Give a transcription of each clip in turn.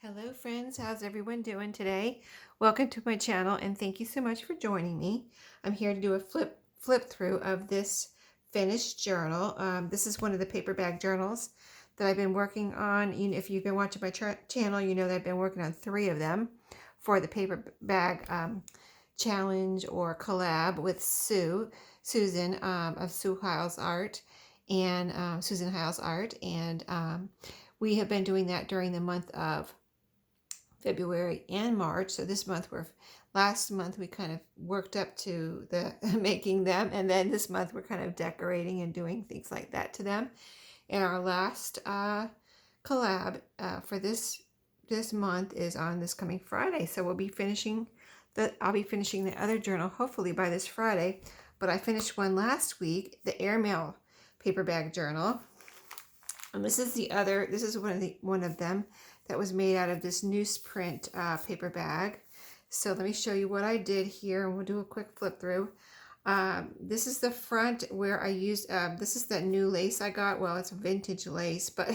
Hello friends, how's everyone doing today? Welcome to my channel and thank you so much for joining me. I'm here to do a flip through of this finished journal. This is one of the paper bag journals that I've been working on. If you've been watching my channel, you know that I've been working on 3 of them for the paper bag challenge or collab with Susan of Sue Hiles Art and Susan Hiles Art, and we have been doing that during the month of February and March. So this month last month we kind of worked up to the making them, and then this month we're kind of decorating and doing things like that to them. And our last collab for this month is on this coming Friday. So I'll be finishing the other journal hopefully by this Friday. But I finished one last week, the airmail paper bag journal. And this is one of them that was made out of this newsprint paper bag. So let me show you what I did here, and we'll do a quick flip through. This is the front where I used, this is that new lace I got. Well, it's a vintage lace, but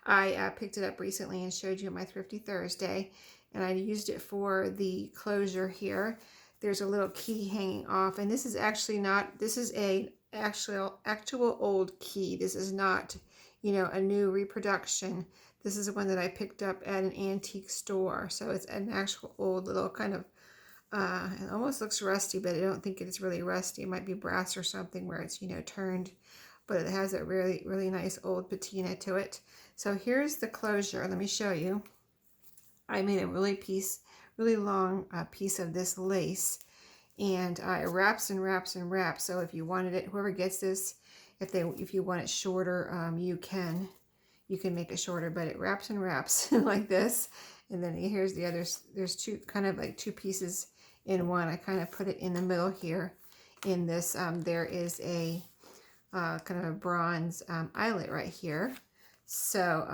I picked it up recently and showed you on my Thrifty Thursday, and I used it for the closure here. There's a little key hanging off, and this is actually not, this is a actual old key. This is not, a new reproduction. This is the one that I picked up at an antique store. So it's an actual old little kind of, it almost looks rusty, but I don't think it's really rusty. It might be brass or something where it's, turned, but it has a really, really nice old patina to it. So here's the closure. Let me show you. I made a really long piece of this lace, and it wraps and wraps and wraps. So if you wanted it, whoever gets this, if you want it shorter, you can make it shorter, but it wraps and wraps like this. And then here's the others. There's two pieces in one. I kind of put it in the middle here in this. There is a kind of a bronze eyelet right here. So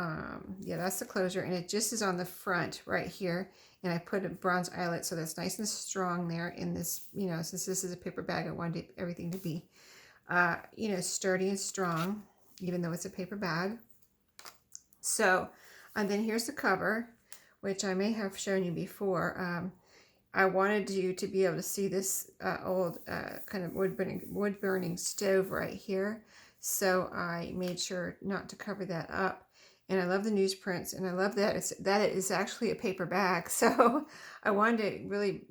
yeah, that's the closure, and it just is on the front right here. And I put a bronze eyelet so that's nice and strong there in this, since this is a paper bag, I wanted everything to be, sturdy and strong, even though it's a paper bag. So, and then here's the cover, which I may have shown you before. I wanted you to be able to see this old kind of wood burning stove right here. So I made sure not to cover that up. And I love the newsprints, and I love that it is actually a paper bag. So I wanted to really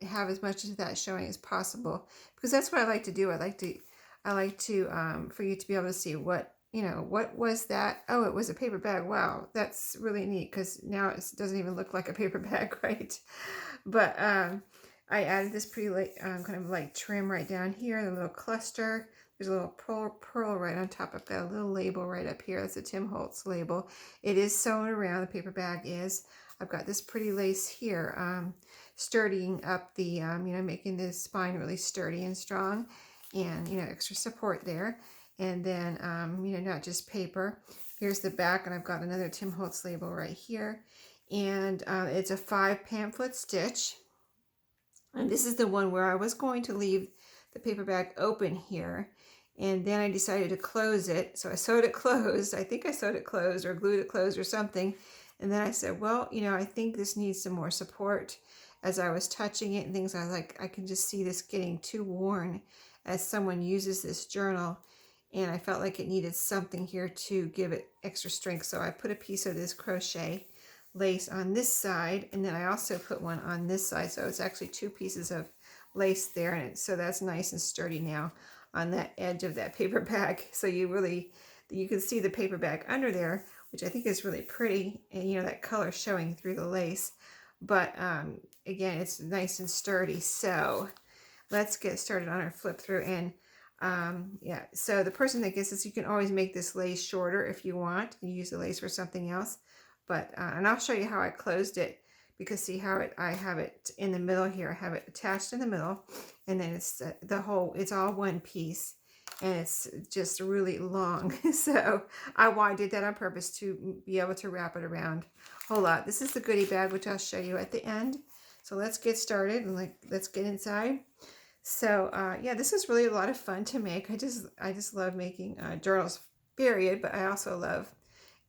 have as much of that showing as possible, because that's what I like to do. I like to for you to be able to see what was that? Oh, it was a paper bag. Wow, that's really neat, because now it doesn't even look like a paper bag, right? But I added this pretty kind of like trim right down here, the little cluster. There's a little pearl right on top. I've got a little label right up here. That's a Tim Holtz label. It is sewn around, the paper bag is. I've got this pretty lace here, sturdying up the, making the spine really sturdy and strong, and, extra support there. And then, not just paper. Here's the back, and I've got another Tim Holtz label right here. And it's a 5 pamphlet stitch. And this is the one where I was going to leave the paper bag open here, and then I decided to close it. So I sewed it closed. I think I sewed it closed or glued it closed or something. And then I said, well, I think this needs some more support. As I was touching it and things, I was like, I can just see this getting too worn as someone uses this journal. And I felt like it needed something here to give it extra strength. So I put a piece of this crochet lace on this side, and then I also put one on this side. So it's actually 2 pieces of lace there, and so that's nice and sturdy now on that edge of that paper bag. So you can see the paper bag under there, which I think is really pretty, and that color showing through the lace. But again, it's nice and sturdy. So let's get started on our flip through. And yeah, so the person that gets this, you can always make this lace shorter if you want and use the lace for something else. But and I'll show you how I closed it, because see how I have it in the middle here. I have it attached in the middle, and then it's it's all one piece, and it's just really long. So I did that on purpose to be able to wrap it around a whole lot. This is the goodie bag, which I'll show you at the end. So let's get started, and let's get inside. So yeah, this is really a lot of fun to make. I just love making journals, period, but I also love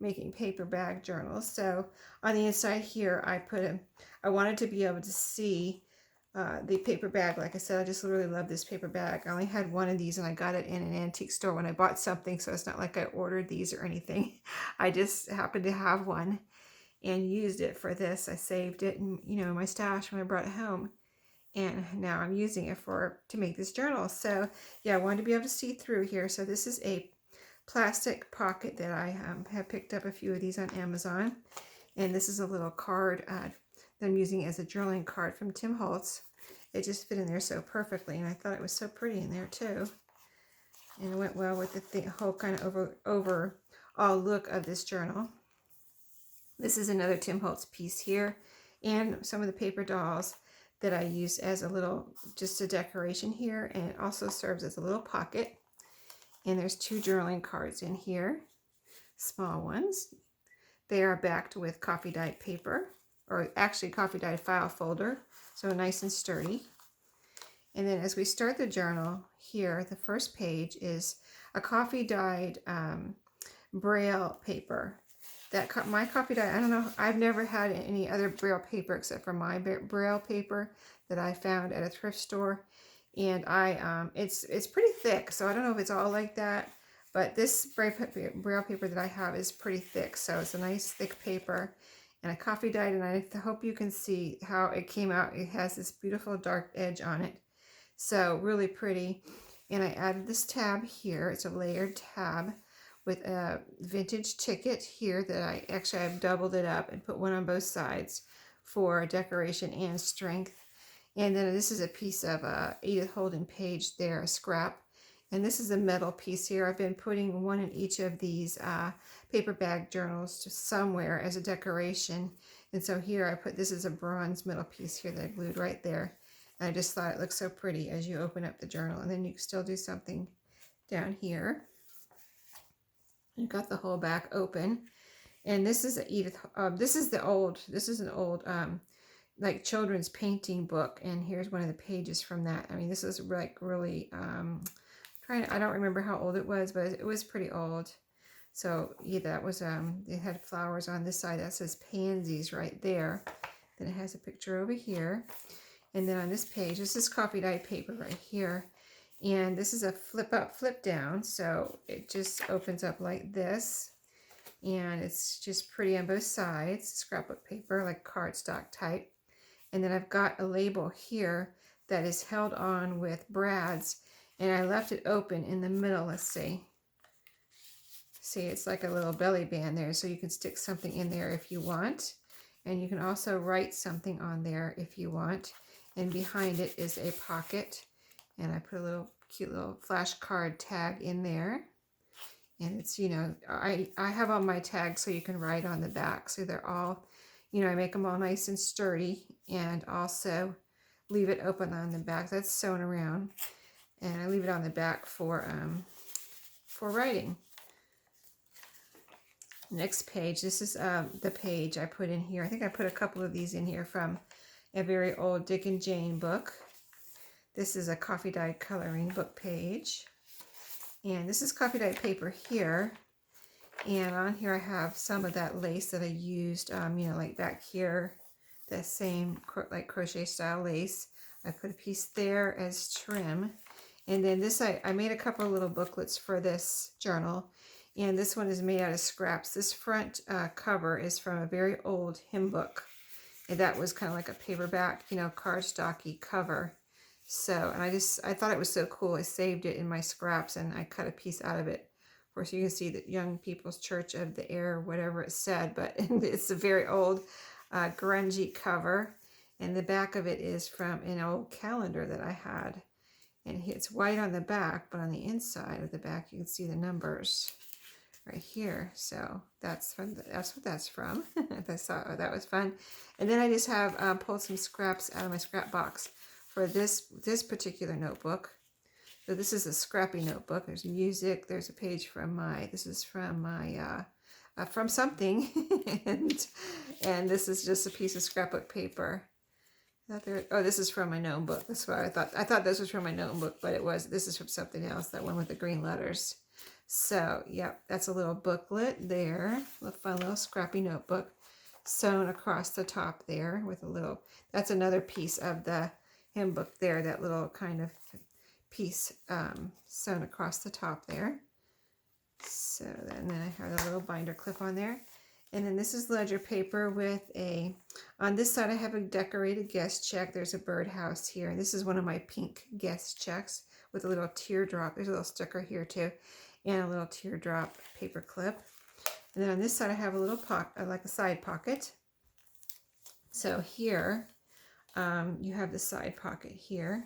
making paper bag journals. So on the inside here, I wanted to be able to see the paper bag. Like I said, I just really love this paper bag. I only had one of these and I got it in an antique store when I bought something. So it's not like I ordered these or anything. I just happened to have one and used it for this. I saved it in, my stash when I brought it home. And now I'm using it to make this journal. So yeah, I wanted to be able to see through here. So this is a plastic pocket that I have picked up a few of these on Amazon. And this is a little card that I'm using as a journaling card from Tim Holtz. It just fit in there so perfectly, and I thought it was so pretty in there too. And it went well with the whole kind of overall look of this journal. This is another Tim Holtz piece here, and some of the paper dolls that I use as just a decoration here, and it also serves as a little pocket. And there's 2 journaling cards in here, small ones. They are backed with coffee dyed paper, or actually coffee dyed file folder, so nice and sturdy. And then as we start the journal here, the first page is a coffee dyed Braille paper. My coffee dye, I don't know, I've never had any other Braille paper except for my Braille paper that I found at a thrift store. And it's pretty thick, so I don't know if it's all like that, but this Braille paper that I have is pretty thick, so it's a nice thick paper. And I coffee dyed, and I hope you can see how it came out. It has this beautiful dark edge on it, so really pretty. And I added this tab here. It's a layered tab with a vintage ticket here that I've doubled it up and put one on both sides for decoration and strength. And then this is a piece of Edith Holden page there, a scrap. And this is a metal piece here. I've been putting one in each of these paper bag journals just somewhere as a decoration. And so here this is a bronze metal piece here that I glued right there. And I just thought it looked so pretty as you open up the journal. And then you can still do something down here. You've got the whole back open. And this is this is an old like children's painting book. And here's one of the pages from that. I mean, this is like really, I don't remember how old it was, but it was pretty old. So yeah, that was, it had flowers on this side. That says pansies right there. Then it has a picture over here. And then on this page, this is coffee dyed paper right here. And this is a flip up, flip down. So it just opens up like this. And it's just pretty on both sides. Scrapbook paper, like cardstock type. And then I've got a label here that is held on with brads. And I left it open in the middle. Let's see. See, it's like a little belly band there. So you can stick something in there if you want. And you can also write something on there if you want. And behind it is a pocket. And I put a little cute little flashcard tag in there. And it's, I have all my tags so you can write on the back. So they're all, I make them all nice and sturdy. And also leave it open on the back. That's sewn around. And I leave it on the back for writing. Next page. This is the page I put in here. I think I put a couple of these in here from a very old Dick and Jane book. This is a coffee dyed coloring book page. And this is coffee dyed paper here. And on here I have some of that lace that I used, like back here, the same like crochet style lace. I put a piece there as trim. And then this, I made a couple of little booklets for this journal. And this one is made out of scraps. This front cover is from a very old hymn book. And that was kind of like a paperback, cardstocky cover. So, and I thought it was so cool. I saved it in my scraps and I cut a piece out of it. Of course, you can see the Young People's Church of the Air, whatever it said, but it's a very old grungy cover. And the back of it is from an old calendar that I had. And it's white on the back, but on the inside of the back, you can see the numbers right here. So that's what that's from. I thought that was fun. And then I just have pulled some scraps out of my scrap box for this particular notebook. So this is a scrappy notebook. There's music. There's a page from this is from my, from something. and this is just a piece of scrapbook paper. This is from my notebook. That's what I thought. I thought this was from my notebook, but this is from something else, that one with the green letters. So, yep, that's a little booklet there, a fun little scrappy notebook sewn across the top there with a little, that's another piece of the hymn book there, that little kind of piece sewn across the top there. So then I have a little binder clip on there. And then this is ledger paper with a, on this side I have a decorated guest check. There's a birdhouse here. And this is one of my pink guest checks with a little teardrop. There's a little sticker here too. And a little teardrop paper clip. And then on this side I have a little pocket, like a side pocket. So here you have the side pocket here.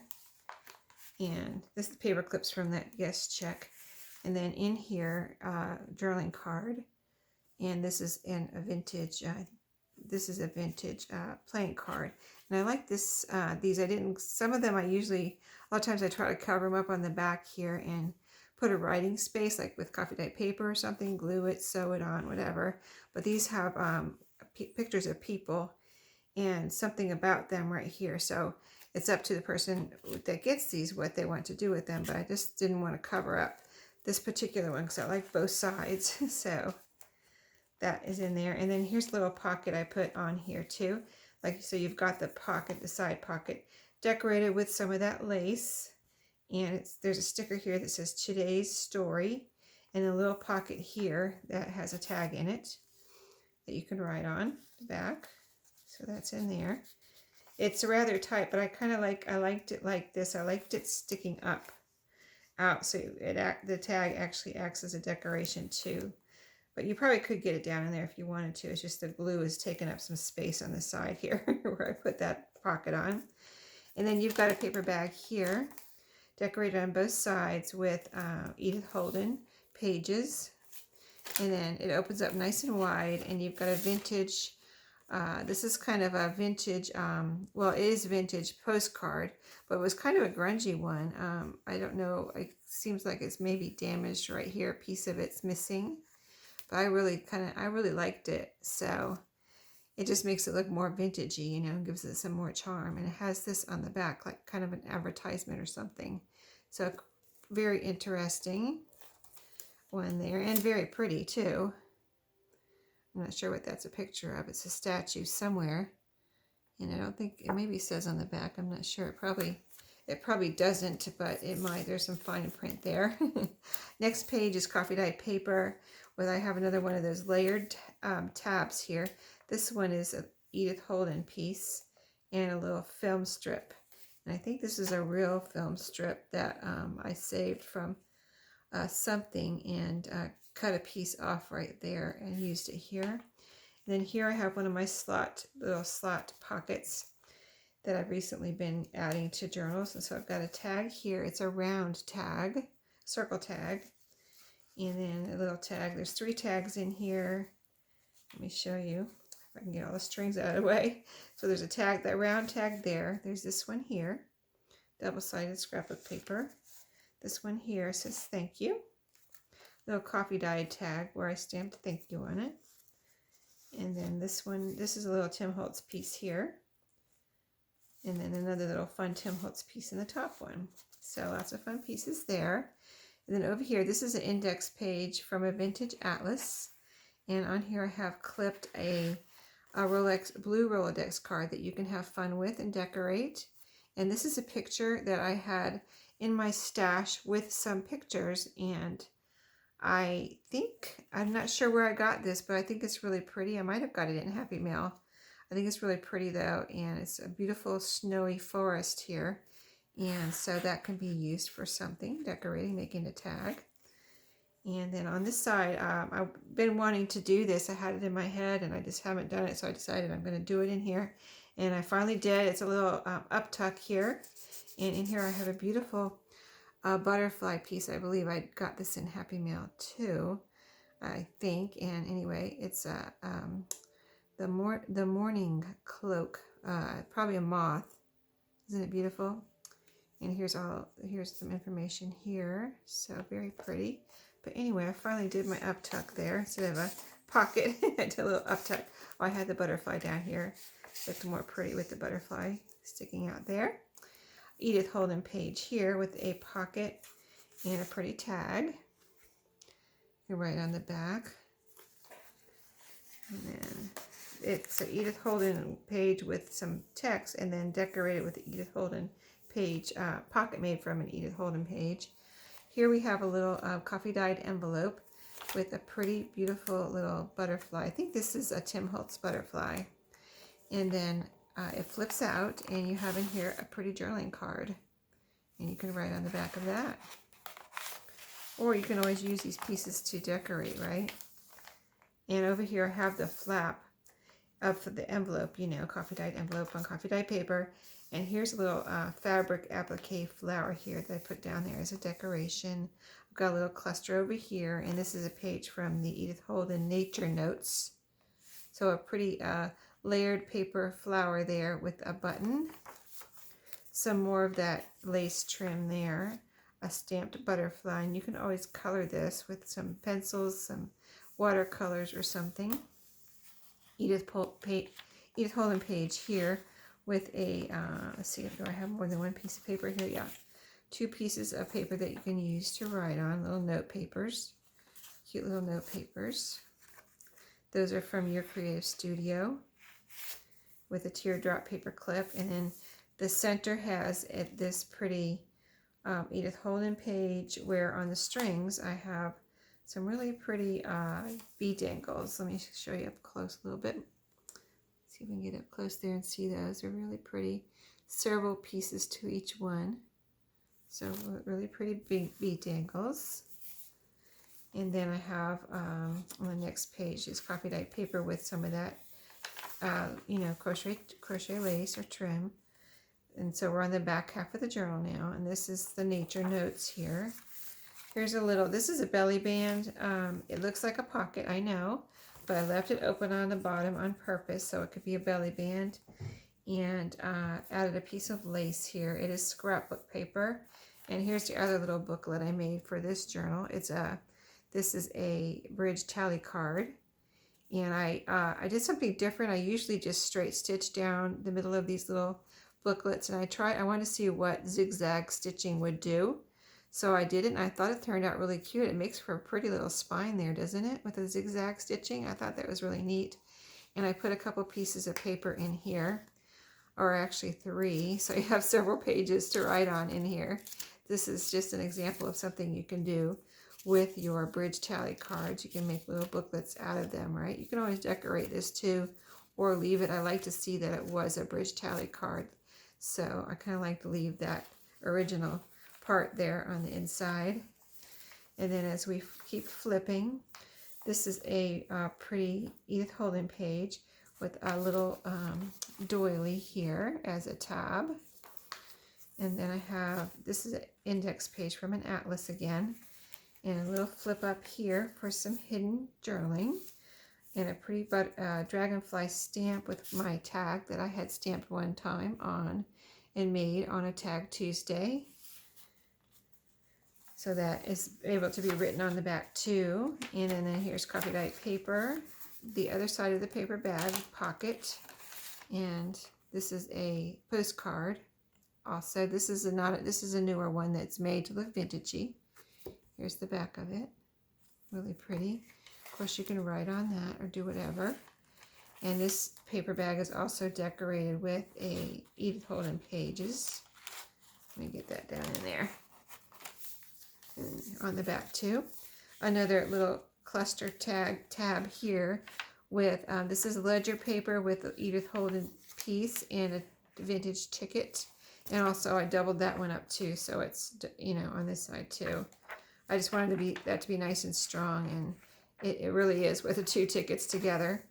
And this is the paper clips from that guest check. And then in here, journaling card. And this is a vintage, playing card. And I like this, these, some of them I usually, a lot of times I try to cover them up on the back here and put a writing space, like with coffee dyed paper or something, glue it, sew it on, whatever. But these have pictures of people and something about them right here. So it's up to the person that gets these what they want to do with them. But I just didn't want to cover up this particular one because I like both sides. So that is in there. And then here's a little pocket I put on here too. Like, so you've got the pocket, the side pocket, decorated with some of that lace. And there's a sticker here that says today's story, and a little pocket here that has a tag in it that you can write on the back. So that's in there. It's rather tight, but I liked it like this. I liked it sticking up out, so the tag actually acts as a decoration too. But you probably could get it down in there if you wanted to. It's just the glue is taking up some space on the side here where I put that pocket on. And then you've got a paper bag here, decorated on both sides with Edith Holden pages. And then it opens up nice and wide, and you've got a vintage, this is kind of a vintage, well, it is vintage postcard, but it was kind of a grungy one. I don't know, it seems like it's maybe damaged right here. A piece of it's missing. But I really liked it. So it just makes it look more vintagey, you know, gives it some more charm. And it has this on the back, like kind of an advertisement or something. So very interesting one there, and very pretty too. I'm not sure what that's a picture of. It's a statue somewhere. And I don't think, it maybe says on the back, I'm not sure. It probably doesn't, but it might. There's some fine print there. Next page is coffee dyed paper. Well, I have another one of those layered tabs here. This one is an Edith Holden piece and a little film strip. And I think this is a real film strip that I saved from something and cut a piece off right there and used it here. And then here I have one of my little slot pockets that I've recently been adding to journals. And so I've got a tag here. It's a round tag, circle tag. And then a little tag. There's 3 tags in here. Let me show you if I can get all the strings out of the way. So there's a tag, that round tag there. There's this one here, double-sided scrapbook paper. This one here says thank you. Little coffee dyed tag where I stamped thank you on it. And then this one, this is a little Tim Holtz piece here. And then another little fun Tim Holtz piece in the top one. So lots of fun pieces there. And then over here, this is an index page from a vintage atlas. And on here I have clipped a blue Rolodex card that you can have fun with and decorate. And this is a picture that I had in my stash with some pictures. And I'm not sure where I got this, but I think it's really pretty. I might have got it in Happy Mail. I think it's really pretty though. And it's a beautiful snowy forest here. And so that can be used for something, decorating, making a tag. And then on this side, I've been wanting to do this. I had it in my head and I just haven't done it. So I decided I'm going to do it in here. And I finally did. It's a little up tuck here. And in here I have a beautiful butterfly piece. I believe I got this in Happy Mail too, I think. And anyway, it's the morning cloak, probably a moth. Isn't it beautiful? And here's some information here. So very pretty. But anyway, I finally did my up tuck there. Instead of a pocket, I did a little up tuck. Oh, I had the butterfly down here. Looked more pretty with the butterfly sticking out there. Edith Holden page here with a pocket and a pretty tag. You write on the back. And then it's an Edith Holden page with some text, and then decorated with the Edith Holden page, pocket made from an Edith Holden page. Here we have a little coffee dyed envelope with a pretty beautiful little butterfly. I think this is a Tim Holtz butterfly. And then it flips out, and you have in here a pretty journaling card. And you can write on the back of that. Or you can always use these pieces to decorate, right? And over here I have the flap of the envelope, you know, coffee dyed envelope on coffee dyed paper. And here's a little fabric applique flower here that I put down there as a decoration. I've got a little cluster over here, and this is a page from the Edith Holden Nature Notes. So a pretty layered paper flower there with a button. Some more of that lace trim there. A stamped butterfly, and you can always color this with some pencils, some watercolors or something. Edith Holden page here with a, let's see, do I have more than one piece of paper here? Yeah. 2 pieces of paper that you can use to write on, little note papers. Cute little note papers. Those are from your creative studio with a teardrop paper clip. And then the center has this pretty Edith Holden page where on the strings I have some really pretty bead dangles. Let me show you up close a little bit. See if we can get up close there and see those. They're really pretty. Several pieces to each one. So really pretty big bead dangles. And then I have on the next page is coffee dyed paper with some of that, you know, crochet lace or trim. And so we're on the back half of the journal now. And this is the nature notes here. Here's a little, this is a belly band. It looks like a pocket, I know, but I left it open on the bottom on purpose so it could be a belly band. And added a piece of lace here. It is scrapbook paper. And here's the other little booklet I made for this journal. This is a bridge tally card. And I did something different. I usually just straight stitch down the middle of these little booklets, and I wanted to see what zigzag stitching would do. So I did it, and I thought it turned out really cute. It makes for a pretty little spine there, doesn't it? With the zigzag stitching. I thought that was really neat. And I put a couple pieces of paper in here, or actually 3. So you have several pages to write on in here. This is just an example of something you can do with your bridge tally cards. You can make little booklets out of them, right? You can always decorate this too, or leave it. I like to see that it was a bridge tally card. So I kind of like to leave that original part there on the inside. And then as we keep flipping, this is a pretty Edith Holden page with a little doily here as a tab. And then I have, this is an index page from an atlas again. And a little flip up here for some hidden journaling. And a pretty dragonfly stamp with my tag that I had stamped one time on and made on a Tag Tuesday. So that is able to be written on the back too. And then here's coffee dyed paper. The other side of the paper bag pocket. And this is a postcard. Also, this is a newer one that's made to look vintagey. Here's the back of it. Really pretty. Of course, you can write on that or do whatever. And this paper bag is also decorated with a Edith Holden pages. Let me get that down in there. And on the back too. Another little cluster tab here with, this is ledger paper with the Edith Holden piece and a vintage ticket. And also I doubled that one up too, so it's, you know, on this side too. I just wanted that to be nice and strong, and it really is with the 2 tickets together.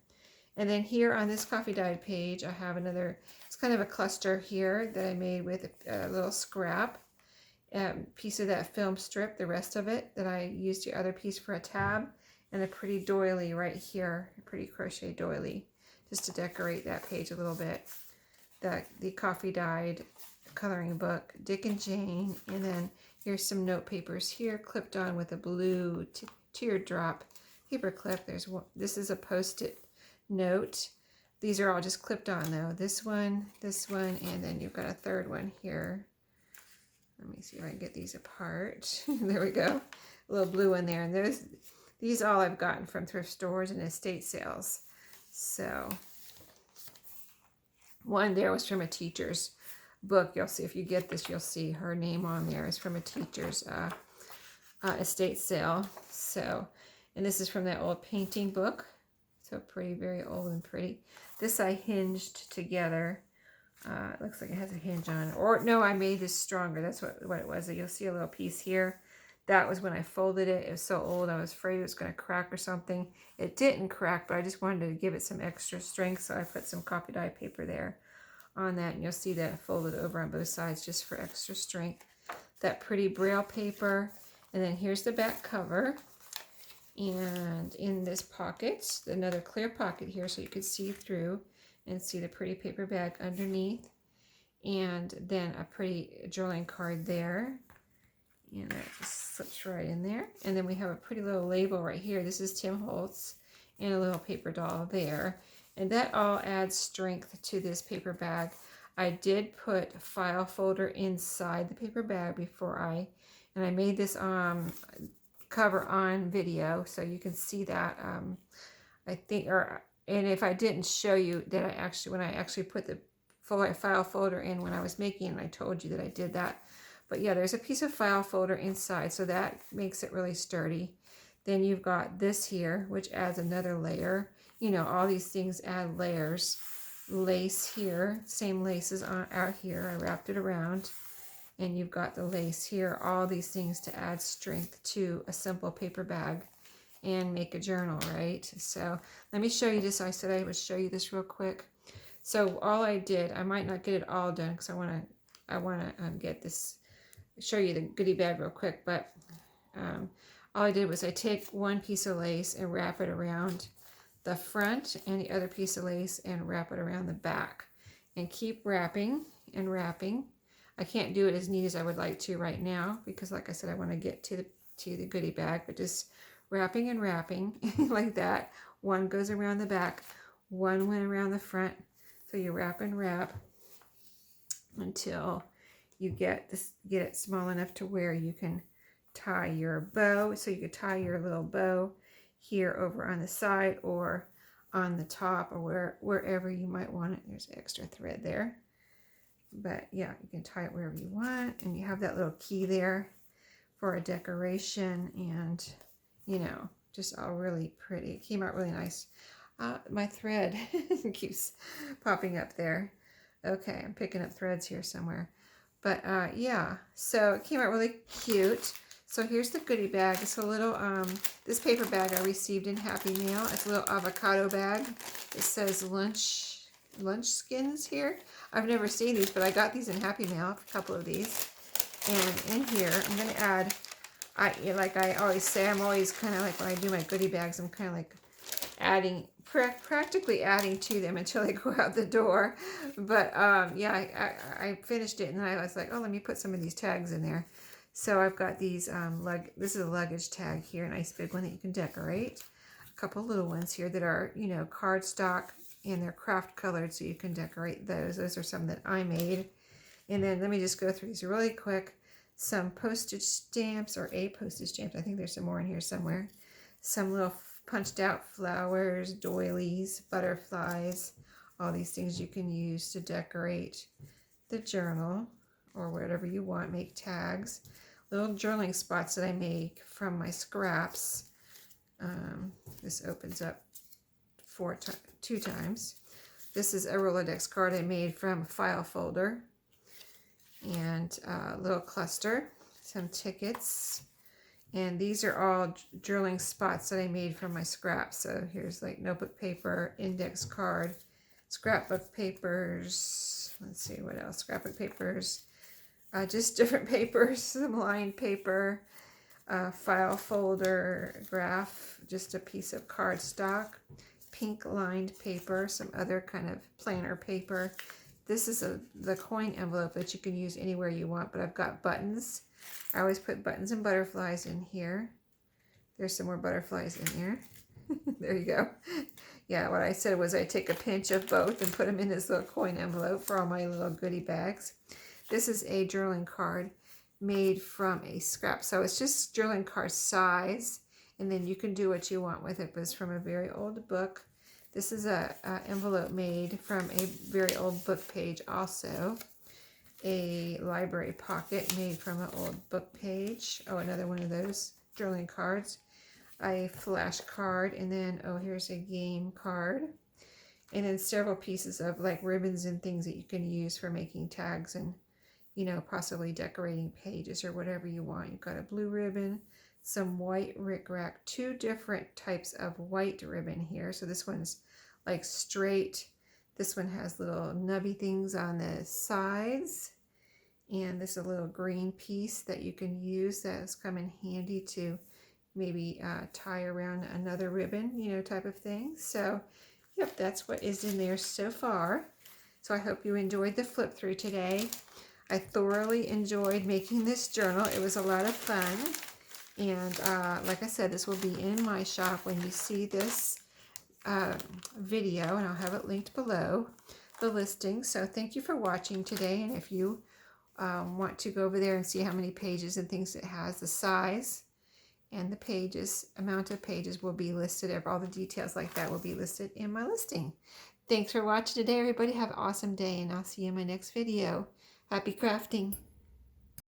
And then here on this coffee dyed page, I have another, it's kind of a cluster here that I made with a little scrap piece of that film strip, the rest of it that I used the other piece for a tab, and a pretty doily right here, a pretty crochet doily, just to decorate that page a little bit. The coffee dyed coloring book, Dick and Jane, and then here's some note papers here clipped on with a blue teardrop paper clip. This is a post-it note. These are all just clipped on though. This one, and then you've got a third one here. Let me see if I can get these apart. There we go. A little blue one there. And These all I've gotten from thrift stores and estate sales. So one there was from a teacher's book. You'll see, if you get this, you'll see her name on there. It's from a teacher's estate sale. So, and this is from that old painting book. So pretty, very old and pretty. This I hinged together. It looks like it has a hinge on it. Or no, I made this stronger. That's what it was. You'll see a little piece here. That was when I folded it. It was so old, I was afraid it was going to crack or something. It didn't crack, but I just wanted to give it some extra strength, so I put some copy dye paper there on that, and you'll see that folded over on both sides just for extra strength. That pretty braille paper, and then here's the back cover. And in this pocket, another clear pocket here so you can see through and see the pretty paper bag underneath. And then a pretty journaling card there. And that just slips right in there. And then we have a pretty little label right here. This is Tim Holtz, and a little paper doll there. And that all adds strength to this paper bag. I did put a file folder inside the paper bag before and I made this cover on video, so you can see that. I think, and if I didn't show you that when I actually put the file folder in when I was making it, I told you that I did that. But yeah, there's a piece of file folder inside, so that makes it really sturdy. Then you've got this here, which adds another layer. You know, all these things add layers. Lace here, same laces out here. I wrapped it around. And you've got the lace here. All these things to add strength to a simple paper bag and make a journal, right? So let me show you this. I said I would show you this real quick. So all I did, I might not get it all done because I want to get this, show you the goodie bag real quick, but all I did was I take one piece of lace and wrap it around the front, and the other piece of lace and wrap it around the back, and keep wrapping and wrapping. I can't do it as neat as I would like to right now because, like I said, I want to get to the goodie bag, but just wrapping and wrapping like that. One goes around the back, one went around the front. So you wrap and wrap until you get it small enough to where you can tie your bow. So you could tie your little bow here over on the side or on the top, or wherever you might want it. There's extra thread there. But yeah, you can tie it wherever you want, and you have that little key there for a decoration, and you know, just all really pretty. It came out really nice. My thread keeps popping up there. Okay, I'm picking up threads here somewhere. But yeah, so it came out really cute. So here's the goodie bag. It's a little, this paper bag I received in Happy Mail. It's a little avocado bag. It says lunch skins here. I've never seen these, but I got these in Happy Mail, a couple of these. And in here, I'm going to add, like I always say, I'm always kind of like, when I do my goodie bags, I'm kind of like adding, practically adding to them until they go out the door. But yeah, I finished it, and then I was like, oh, let me put some of these tags in there. So I've got these, this is a luggage tag here, a nice big one that you can decorate. A couple little ones here that are, you know, cardstock, and they're craft colored, so you can decorate those. Those are some that I made. And then let me just go through these really quick. Some postage stamps, or a postage stamp. I think there's some more in here somewhere. Some little punched out flowers, doilies, butterflies, all these things you can use to decorate the journal or whatever you want. Make tags. Little journaling spots that I make from my scraps. This opens up two times. This is a Rolodex card I made from a file folder. And a little cluster, some tickets. And these are all journaling spots that I made from my scraps. So here's like notebook paper, index card, scrapbook papers. Let's see what else. Scrapbook papers. Just different papers, some lined paper, file folder, graph, just a piece of cardstock, pink lined paper, some other kind of planner paper. This is the coin envelope that you can use anywhere you want, but I've got buttons. I always put buttons and butterflies in here. There's some more butterflies in there. There you go. Yeah, what I said was I take a pinch of both and put them in this little coin envelope for all my little goodie bags. This is a journaling card made from a scrap. So it's just journaling card size, and then you can do what you want with it. But it's from a very old book. This is a envelope made from a very old book page also. A library pocket made from an old book page. Oh, another one of those journaling cards. A flash card, and then, oh, here's a game card. And then several pieces of like ribbons and things that you can use for making tags and, you know, possibly decorating pages or whatever you want. You've got a blue ribbon, some white rickrack, 2 different types of white ribbon here. So this one's like straight. This one has little nubby things on the sides. And this is a little green piece that you can use that has come in handy to maybe tie around another ribbon, you know, type of thing. So, yep, that's what is in there so far. So I hope you enjoyed the flip through today. I thoroughly enjoyed making this journal. It was a lot of fun. And like I said, this will be in my shop when you see this video, and I'll have it linked below, the listing. So thank you for watching today. And if you want to go over there and see how many pages and things it has, the size and the pages, amount of pages will be listed. All the details like that will be listed in my listing. Thanks for watching today, everybody. Have an awesome day, and I'll see you in my next video. Happy crafting.